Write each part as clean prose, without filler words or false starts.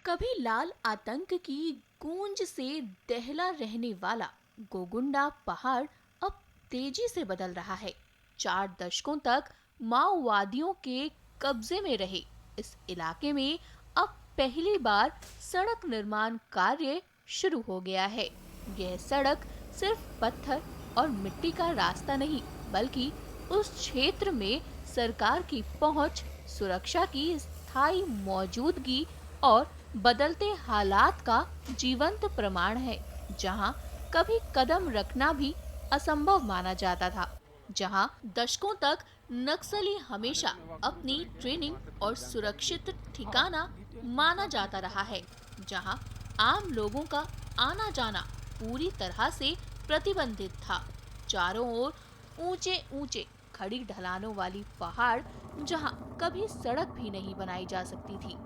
कभी लाल आतंक की गूंज से दहला रहने वाला गोगुंडा पहाड़ अब तेजी से बदल रहा है। 4 दशकों तक माओवादियों के कब्जे में रहे इस इलाके में अब पहली बार सड़क निर्माण कार्य शुरू हो गया है। यह सड़क सिर्फ पत्थर और मिट्टी का रास्ता नहीं, बल्कि उस क्षेत्र में सरकार की पहुंच, सुरक्षा की स्थायी मौजूदगी और बदलते हालात का जीवंत प्रमाण है। जहां कभी कदम रखना भी असंभव माना जाता था, जहां दशकों तक नक्सली हमेशा अपनी ट्रेनिंग और सुरक्षित ठिकाना माना जाता रहा है, जहां आम लोगों का आना जाना पूरी तरह से प्रतिबंधित था। चारों ओर ऊंचे ऊंचे खड़ी ढलानों वाली पहाड़, जहां कभी सड़क भी नहीं बनाई जा सकती थी।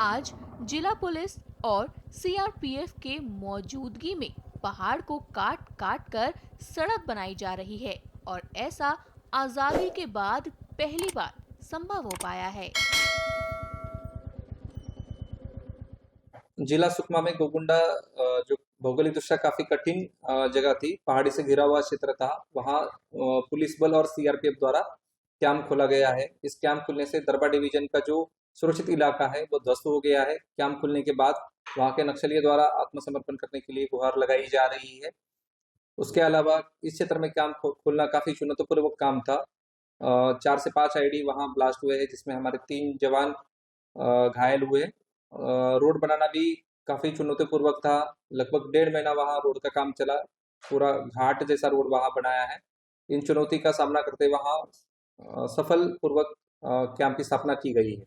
आज जिला पुलिस और सीआरपीएफ के मौजूदगी में पहाड़ को काट काट कर सड़क बनाई जा रही है और ऐसा आजादी के बाद पहली बार संभव हो पाया है। जिला सुकमा में गोगुंडा जो भौगोलिक दृष्टया काफी कठिन जगह थी, पहाड़ी से घिरा हुआ क्षेत्र था। वहाँ पुलिस बल और सीआरपीएफ द्वारा कैंप खोला गया है। इस कैंप खुलने से दरबा डिवीजन का जो सुरक्षित इलाका है वो ध्वस्त हो गया है। कैंप खुलने के बाद वहाँ के नक्सलियों द्वारा आत्मसमर्पण करने के लिए गुहार लगाई जा रही है। उसके अलावा इस क्षेत्र में कैंप खोलना काफी चुनौतीपूर्वक काम था। 4 से 5 आईडी वहाँ ब्लास्ट हुए हैं, जिसमें हमारे 3 जवान घायल हुए। रोड बनाना भी काफी चुनौतीपूर्वक था। लगभग 1.5 महीना वहाँ रोड का काम चला। पूरा घाट जैसा रोड वहाँ बनाया है। इन चुनौती का सामना करते वहाँ सफल पूर्वक कैंप की स्थापना की गई है।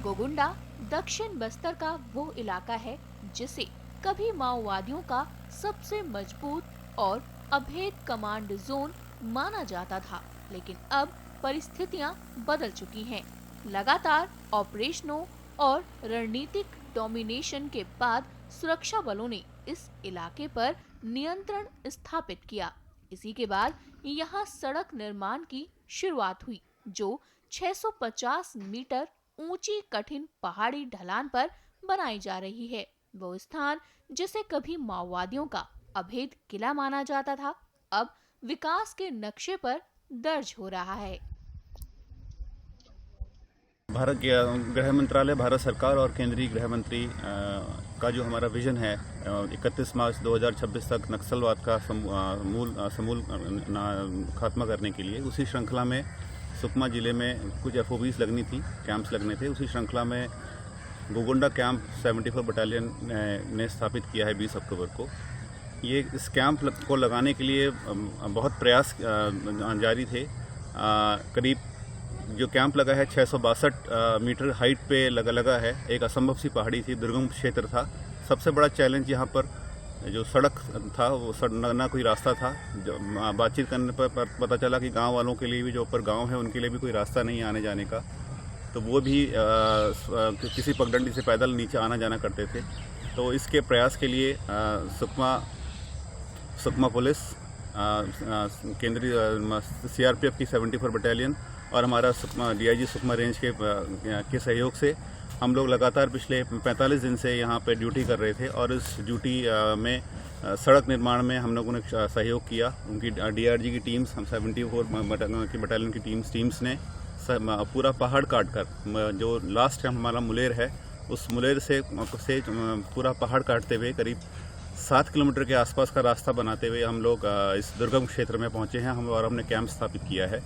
गोगुंडा दक्षिण बस्तर का वो इलाका है जिसे कभी माओवादियों का सबसे मजबूत और अभेद कमांड जोन माना जाता था, लेकिन अब परिस्थितियां बदल चुकी हैं। लगातार ऑपरेशनों और रणनीतिक डोमिनेशन के बाद सुरक्षा बलों ने इस इलाके पर नियंत्रण स्थापित किया। इसी के बाद यहाँ सड़क निर्माण की शुरुआत हुई, जो 650 मीटर ऊंची कठिन पहाड़ी ढलान पर बनाई जा रही है। वो स्थान जिसे कभी माओवादियों का अभेद किला माना जाता था, अब विकास के नक्शे पर दर्ज हो रहा है। भारत गृह मंत्रालय, भारत सरकार और केंद्रीय गृह मंत्री का जो हमारा विजन है 31 मार्च 2026 तक नक्सलवाद का समूल खात्मा करने के लिए, उसी श्रृंखला में सुकमा जिले में कुछ एफओबीज लगनी थी, कैंप्स लगने थे। उसी श्रृंखला में गोगुंडा कैंप 74 बटालियन ने स्थापित किया है 20 अक्टूबर को। ये इस कैंप को लगाने के लिए बहुत प्रयास जारी थे। करीब जो कैंप लगा है 662 मीटर हाइट पे लगा है। एक असंभव सी पहाड़ी थी, दुर्गम क्षेत्र था। सबसे बड़ा चैलेंज यहाँ पर जो सड़क था, वो ना कोई रास्ता था। बातचीत करने पर पता चला कि गांव वालों के लिए भी, जो ऊपर गांव है, उनके लिए भी कोई रास्ता नहीं आने जाने का। तो वो भी किसी पगडंडी से पैदल नीचे आना जाना करते थे। तो इसके प्रयास के लिए सुकमा पुलिस, केंद्रीय सीआरपीएफ की 74 बटालियन और हमारा डीआईजी सुकमा रेंज के सहयोग से हम लोग लगातार पिछले 45 दिन से यहाँ पे ड्यूटी कर रहे थे। और इस ड्यूटी में सड़क निर्माण में हम लोगों ने सहयोग किया। उनकी डीआरजी की टीम्स, हम 74 की बटालियन की टीम्स ने पूरा पहाड़ काट कर, जो लास्ट कैंप हमारा मुलेर है, उस मुलेर से पूरा पहाड़ काटते हुए करीब 7 किलोमीटर के आसपास का रास्ता बनाते हुए हम लोग इस दुर्गम क्षेत्र में पहुँचे हैं और हमने कैंप स्थापित किया है।